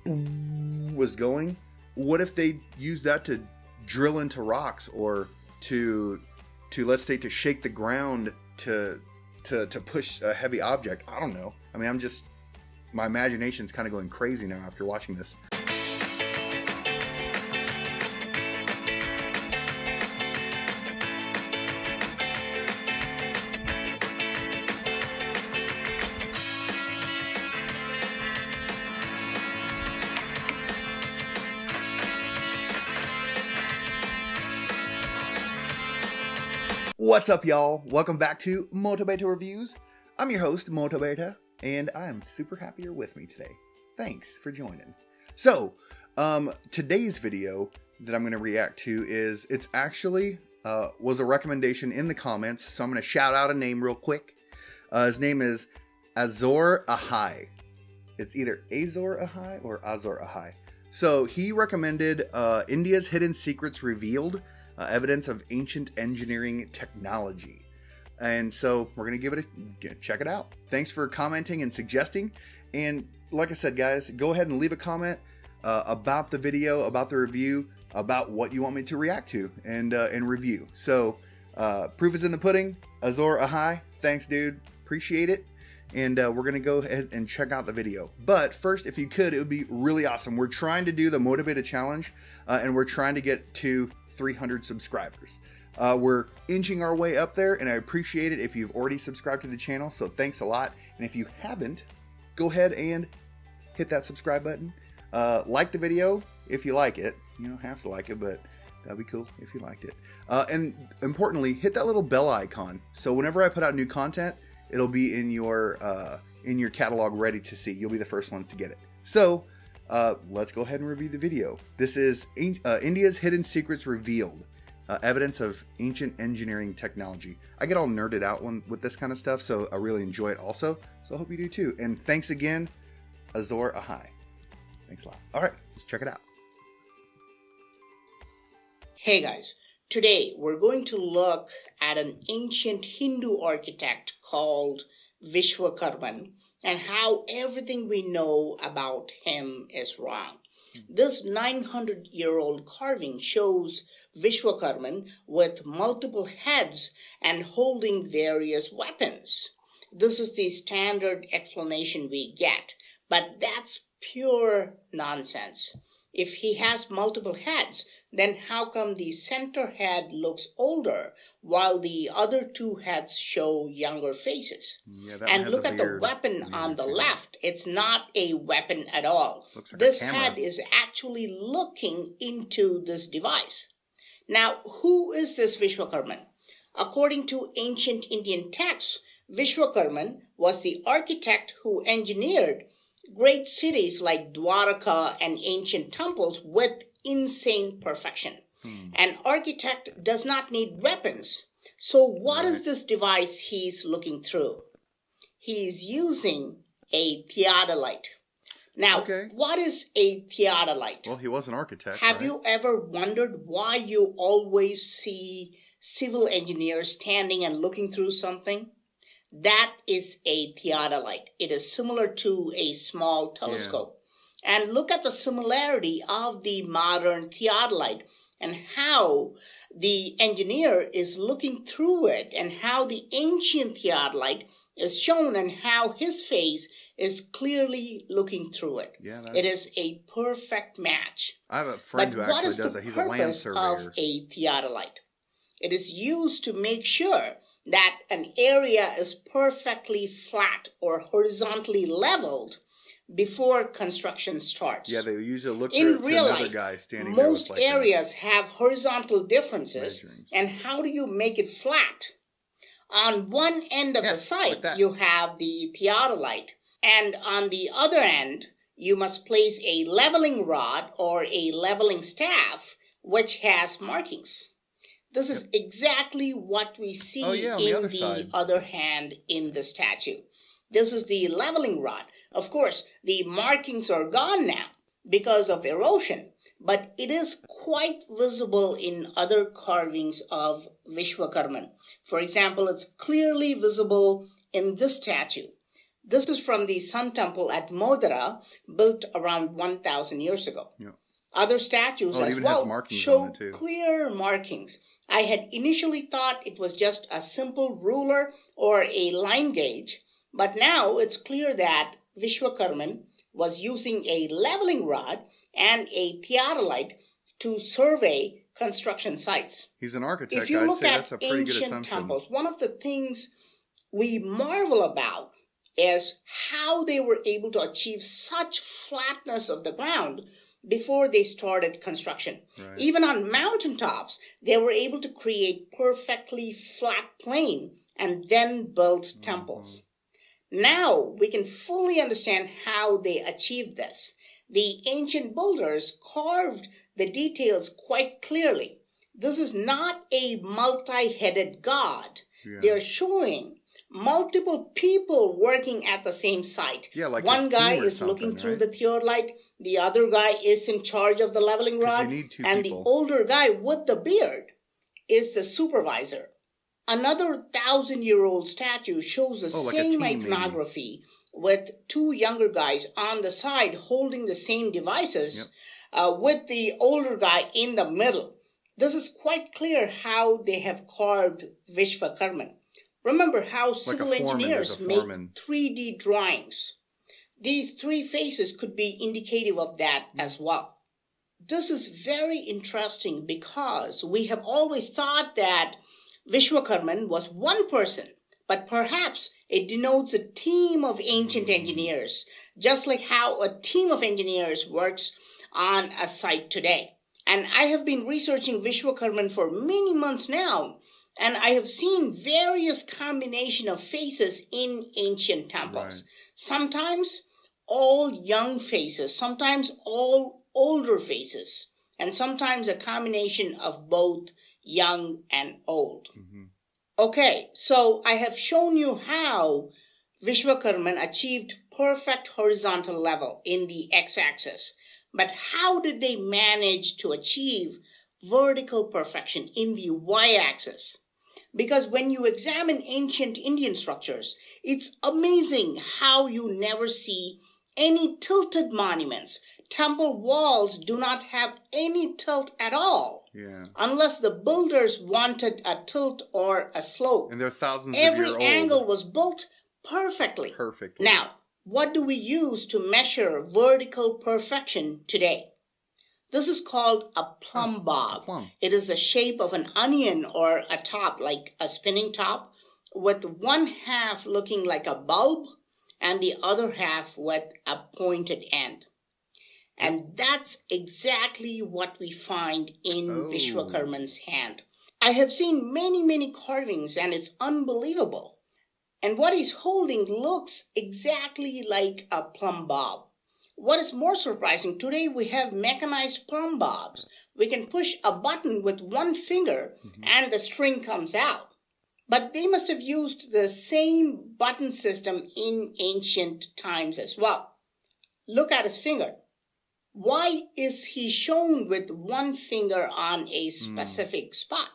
was going, what if they use that to drill into rocks, or to let's say to shake the ground to push a heavy object? I don't know. I mean, my imagination's kind of going crazy now after watching this. What's up, y'all? Welcome back to Mota Beta Reviews. I'm your host, Mota Beta, and I am super happy you're with me today. Thanks for joining. So, today's video that I'm going to react to it's actually was a recommendation in the comments, so I'm going to shout out a name real quick. His name is Azor Ahai. It's either Azor Ahai or Azor Ahai. So, he recommended India's Hidden Secrets Revealed, Evidence of Ancient Engineering Technology. And so we're going to give it check it out. Thanks for commenting and suggesting. And like I said, guys, go ahead and leave a comment about the video, about the review, about what you want me to react to and review. So proof is in the pudding. Azor Ahai. Thanks, dude. Appreciate it. And we're going to go ahead and check out the video. But first, if you could, it would be really awesome. We're trying to do the Mota Beta Challenge, and we're trying to get to 300 subscribers. We're inching our way up there, and I appreciate it if you've already subscribed to the channel, so thanks a lot. And if you haven't, go ahead and hit that subscribe button. Like the video if you like it. You don't have to like it, but that'd be cool if you liked it. And importantly, hit that little bell icon, so whenever I put out new content, it'll be in your catalog ready to see. You'll be the first ones to get it. So let's go ahead and review the video. This is India's Hidden Secrets Revealed, Evidence of Ancient Engineering Technology. I get all nerded out with this kind of stuff, so I really enjoy it also. So I hope you do too. And thanks again, Azor Ahai. Thanks a lot. All right, let's check it out. Hey guys, today we're going to look at an ancient Hindu architect called Vishwakarma, and how everything we know about him is wrong. This 900-year-old carving shows Vishwakarma with multiple heads and holding various weapons. This is the standard explanation we get, but that's pure nonsense. If he has multiple heads, then how come the center head looks older while the other two heads show younger faces? Yeah, and look at the weapon on the left. It's not a weapon at all. Looks like this head is actually looking into this device. Now, who is this Vishwakarma? According to ancient Indian texts, Vishwakarma was the architect who engineered great cities like Dwarka and ancient temples with insane perfection. An architect does not need weapons. So what is this device he's looking through? He's using a theodolite. Now, what is a theodolite? Well, he was an architect. Have you ever wondered why you always see civil engineers standing and looking through something? That is a theodolite. It is similar to a small telescope. Yeah. And look at the similarity of the modern theodolite and how the engineer is looking through it, and how the ancient theodolite is shown and how his face is clearly looking through it. Yeah, it is a perfect match. I have a friend who actually does that. He's a land surveyor. What is the purpose of a theodolite? It is used to make sure that an area is perfectly flat or horizontally leveled before construction starts. Yeah, they usually look to another guy standing there. Most areas have horizontal differences. And how do you make it flat? On one end of the site, you have the theodolite. And on the other end, you must place a leveling rod or a leveling staff, which has markings. This is exactly what we see in the other hand in the statue. This is the leveling rod. Of course, the markings are gone now because of erosion, but it is quite visible in other carvings of Vishwakarma. For example, it's clearly visible in this statue. This is from the Sun Temple at Modera, built around 1,000 years ago. Yeah. Other statues as even has well markings on show it too. clear markings. I had initially thought it was just a simple ruler or a line gauge, but now it's clear that Vishwakarman was using a leveling rod and a theodolite to survey construction sites. He's an architect. If you I'd look say at that's a pretty good ancient assumption. temples, one of the things we marvel about is how they were able to achieve such flatness of the ground before they started construction. Right. Even on mountaintops, they were able to create perfectly flat plain and then build temples. Now we can fully understand how they achieved this. The ancient builders carved the details quite clearly. This is not a multi-headed god. Yeah. They're showing multiple people working at the same site. Yeah, like one his guy team or is looking something, through right? the theodolite, the other guy is in charge of the leveling 'Cause rod, you need two and people. the older guy with the beard is the supervisor. Another 1,000-year-old statue shows the like a same team, iconography with two younger guys on the side holding the same devices, with the older guy in the middle. This is quite clear how they have carved Vishwakarman. Remember how civil foreman, engineers there's a make foreman. 3D drawings. These three faces could be indicative of that as well. This is very interesting because we have always thought that Vishwakarman was one person, but perhaps it denotes a team of ancient engineers, just like how a team of engineers works on a site today. And I have been researching Vishwakarman for many months now, and I have seen various combination of faces in ancient temples. Right. Sometimes all young faces, sometimes all older faces, and sometimes a combination of both young and old. Mm-hmm. Okay, so I have shown you how Vishwakarman achieved perfect horizontal level in the x-axis. But how did they manage to achieve vertical perfection in the y-axis? Because when you examine ancient Indian structures, it's amazing how you never see any tilted monuments. Temple walls do not have any tilt at all. Yeah. Unless the builders wanted a tilt or a slope. And they're thousands Every of years old. angle was built perfectly. Perfectly. Now, what do we use to measure vertical perfection today? This is called a plumb bob. Plumb. It is the shape of an onion or a top, like a spinning top, with one half looking like a bulb and the other half with a pointed end. And that's exactly what we find in Vishwakarman's hand. I have seen many carvings and it's unbelievable. And what he's holding looks exactly like a plumb bob. What is more surprising, today we have mechanized plumb bobs. We can push a button with one finger and the string comes out. But they must have used the same button system in ancient times as well. Look at his finger. Why is he shown with one finger on a specific spot?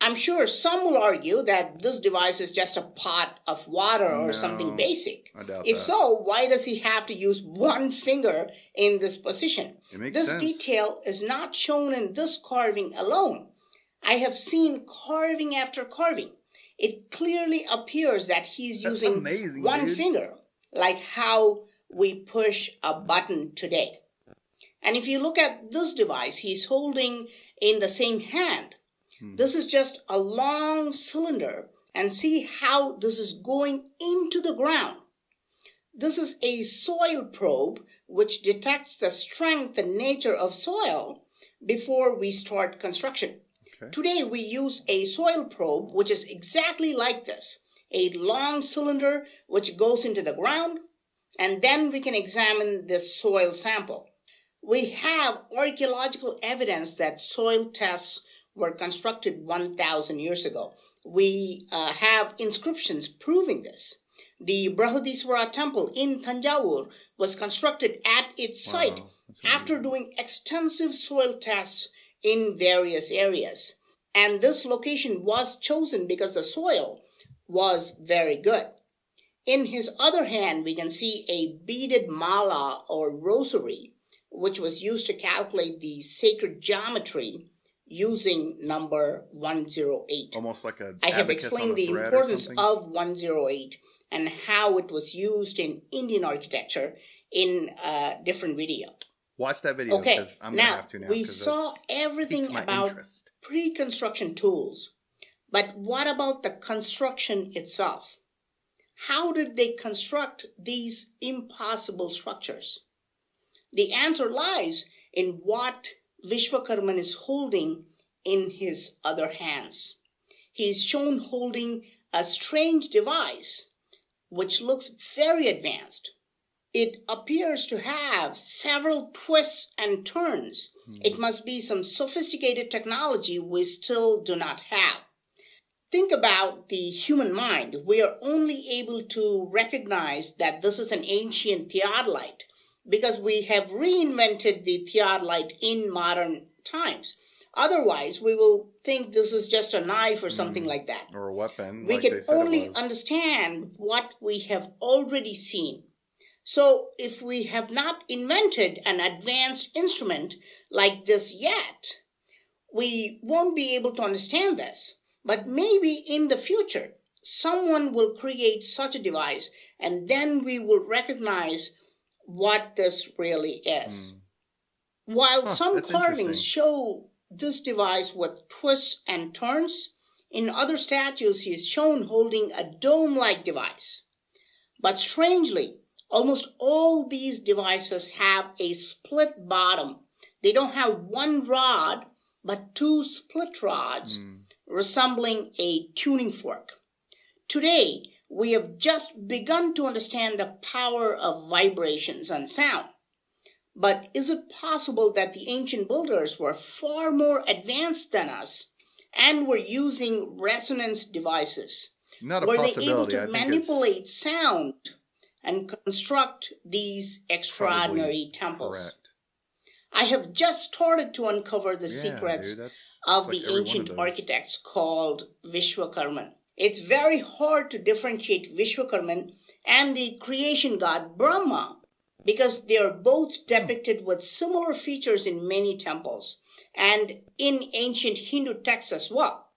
I'm sure some will argue that this device is just a pot of water or something basic. I doubt If that. so, why does he have to use one finger in this position? It makes This sense. detail is not shown in this carving alone. I have seen carving after carving. It clearly appears that he's That's using amazing, one dude. finger, like how we push a button today. And if you look at this device, he's holding in the same hand. This is just a long cylinder, and see how this is going into the ground. This is a soil probe which detects the strength and nature of soil before we start construction. Okay. Today we use a soil probe which is exactly like this, a long cylinder which goes into the ground, and then we can examine the soil sample. We have archaeological evidence that soil tests were constructed 1,000 years ago. We have inscriptions proving this. The Brihadiswara temple in Tanjavur was constructed at its site after doing extensive soil tests in various areas. And this location was chosen because the soil was very good. In his other hand, we can see a beaded mala or rosary, which was used to calculate the sacred geometry using number 108. Almost like a I have abacus on explained a the thread or importance something? of 108 and how it was used in Indian architecture in a different video. Watch that video Okay, because I'm going to have to now. we 'cause saw that's everything piques my about interest. pre-construction tools. But what about the construction itself? How did they construct these impossible structures? The answer lies in what Vishwakarma is holding in his other hands. He is shown holding a strange device which looks very advanced. It appears to have several twists and turns. It must be some sophisticated technology we still do not have. Think about the human mind. We are only able to recognize that this is an ancient theodolite because we have reinvented the theodolite in modern times. Otherwise, we will think this is just a knife or something like that. Or a weapon. We like can they said only it was. understand what we have already seen. So if we have not invented an advanced instrument like this yet, we won't be able to understand this. But maybe in the future, someone will create such a device and then we will recognize what this really is. While some that's carvings interesting. show this device with twists and turns, in other statues he is shown holding a dome-like device. But strangely, almost all these devices have a split bottom. They don't have one rod, but two split rods resembling a tuning fork. Today, we have just begun to understand the power of vibrations and sound. But is it possible that the ancient builders were far more advanced than us and were using resonance devices? Not a Were they possibility. able I to think manipulate sound and construct these extraordinary temples? correct. I have just started to uncover the Yeah, secrets dude, that's of like the every one of ancient those. architects called Vishwakarman. It's very hard to differentiate Vishwakarman and the creation god Brahma because they are both depicted with similar features in many temples and in ancient Hindu texts as well.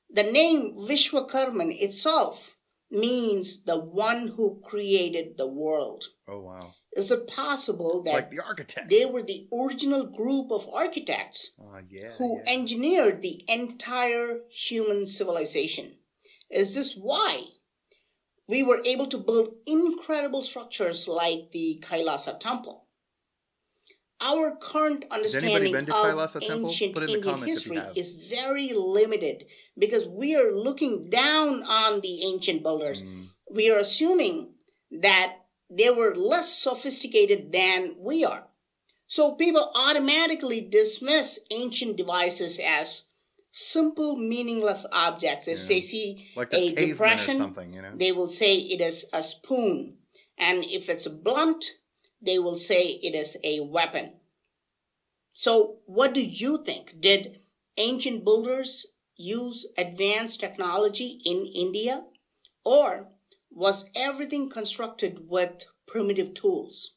The name Vishwakarman itself means the one who created the world. Oh, wow. Is it possible that Like the architect. they were the original group of architects who engineered the entire human civilization? Is this why we were able to build incredible structures like the Kailasa temple? Our current understanding been to of Kailasa temple? ancient Put in the Indian comments if you history have. is very limited because we are looking down on the ancient builders. We are assuming that they were less sophisticated than we are. So people automatically dismiss ancient devices as simple, meaningless objects. If they see Like the a caveman or depression, something, you know? they will say it is a spoon. And if it's blunt, they will say it is a weapon. So what do you think? Did ancient builders use advanced technology in India? Or was everything constructed with primitive tools?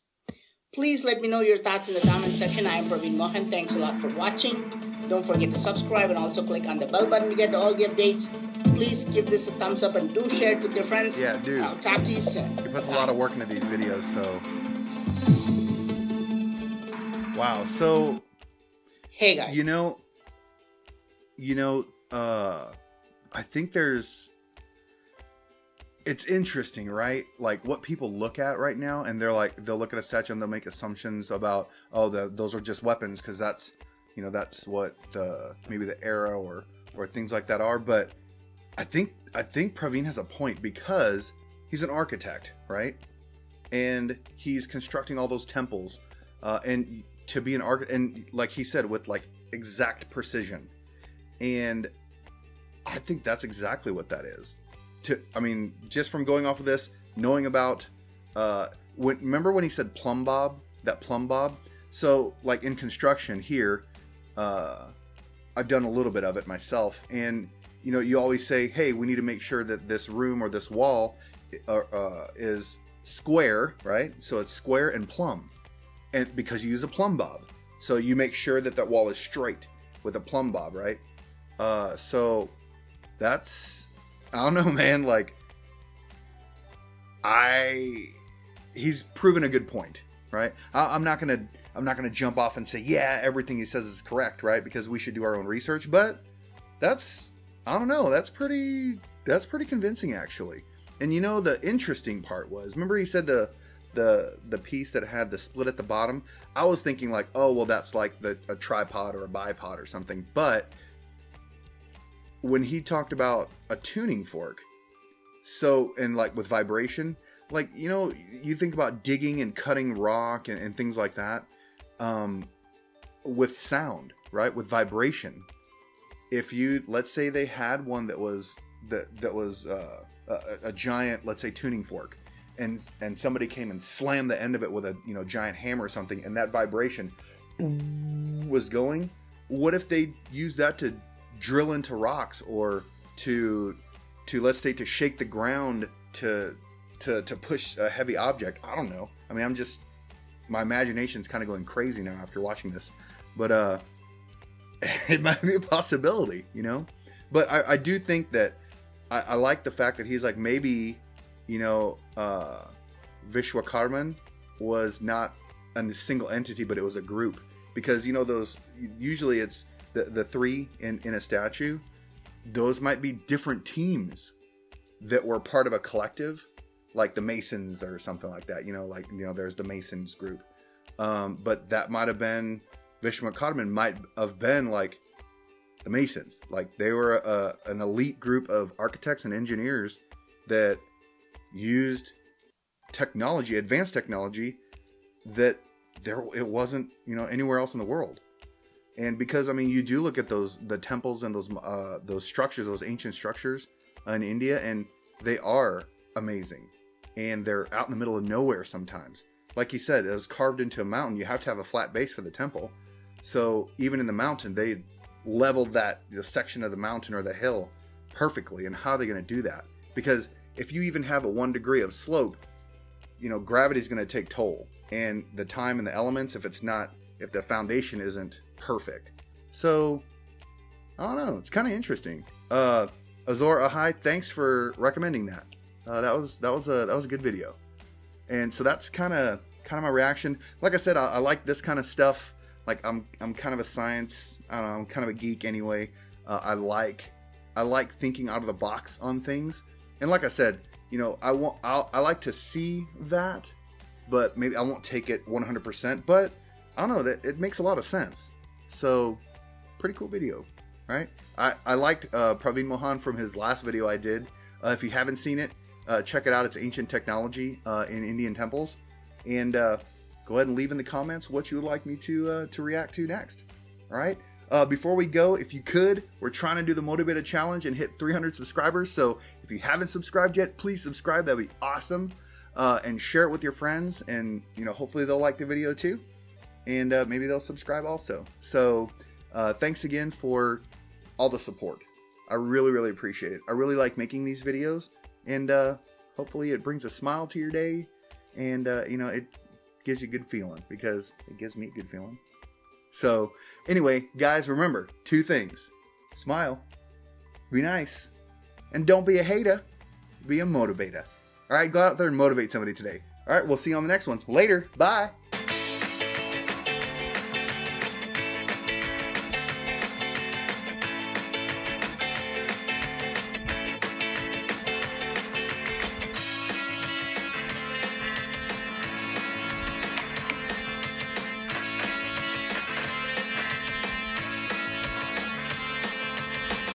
Please let me know your thoughts in the comment section. I am Praveen Mohan. Thanks a lot for watching. Don't forget to subscribe and also click on the bell button to get all the updates. Please give this a thumbs up and do share it with your friends. Yeah, dude. I'll talk to you soon. He puts a lot of work into these videos, so... Wow, so... Hey, guys. I think there's... It's interesting, right? Like what people look at right now, and they'll look at a statue and they'll make assumptions about, those are just weapons because that's what maybe the era or things like that are. But I think Praveen has a point because he's an architect, right? And he's constructing all those temples, and to be an architect, and like he said, with like exact precision, and I think that's exactly what that is. Just from going off of this, knowing about, remember when he said plumb bob? That plumb bob? So, like in construction here, I've done a little bit of it myself. And, you always say, hey, we need to make sure that this room or this wall is square, right? So it's square and plumb, and because you use a plumb bob, so you make sure that that wall is straight with a plumb bob, right? So that's, I don't know, man. Like, he's proven a good point, right? I'm not gonna jump off and say, yeah, everything he says is correct, right? Because we should do our own research. But that's, I don't know, that's pretty convincing, actually. And you know, the interesting part was, remember he said the piece that had the split at the bottom? I was thinking like, oh, well, that's like a tripod or a bipod or something. But when he talked about a tuning fork, so, and like with vibration, like, you know, you think about digging and cutting rock and things like that, with sound, right? With vibration. If you, let's say they had one that was a giant, let's say, tuning fork, and somebody came and slammed the end of it with a, you know, giant hammer or something, and that vibration was going, what if they use that to drill into rocks, or to let's say to shake the ground to push a heavy object? I don't know. I mean, my imagination's kind of going crazy now after watching this, but it might be a possibility, you know. But I do think that I like the fact that he's like, maybe, you know, Vishwakarma was not a single entity, but it was a group, because, you know, those, usually it's the three in a statue, those might be different teams that were part of a collective, like the Masons or something like that, you know, like, you know, there's the Masons group. But that might have been, Vishwakarma might have been like the Masons. Like, they were an elite group of architects and engineers that used technology, advanced technology, that it wasn't, you know, anywhere else in the world. And because, I mean, you do look at the temples and those structures, those ancient structures in India, and they are amazing. And they're out in the middle of nowhere sometimes. Like he said, it was carved into a mountain. You have to have a flat base for the temple. So even in the mountain, they leveled that, the section of the mountain or the hill perfectly. And how are they going to do that? Because if you even have a 1 degree of slope, you know, gravity is going to take toll. And the time and the elements, if the foundation isn't perfect. So, I don't know. It's kind of interesting. Azor Ahai, thanks for recommending that. That was a good video. And so that's kind of my reaction. Like I said, I like this kind of stuff. Like, I'm kind of a science, I don't know, I'm kind of a geek anyway. I like thinking out of the box on things. And like I said, you know, I like to see that, but maybe I won't take it 100%, but I don't know, that it makes a lot of sense. So, pretty cool video, right? I liked Praveen Mohan from his last video I did. If you haven't seen it, check it out. It's ancient technology in Indian temples. And go ahead and leave in the comments what you would like me to react to next. All right? Before we go, if you could, we're trying to do the Mota Beta challenge and hit 300 subscribers. So if you haven't subscribed yet, please subscribe. That'd be awesome. And share it with your friends. And, you know, hopefully they'll like the video too. And maybe they'll subscribe also. So thanks again for all the support. I really, really appreciate it. I really like making these videos. And hopefully it brings a smile to your day. And, you know, it gives you a good feeling, because it gives me a good feeling. So anyway, guys, remember 2 things. Smile, be nice, and don't be a hater. Be a motivator. All right, go out there and motivate somebody today. All right, we'll see you on the next one. Later. Bye.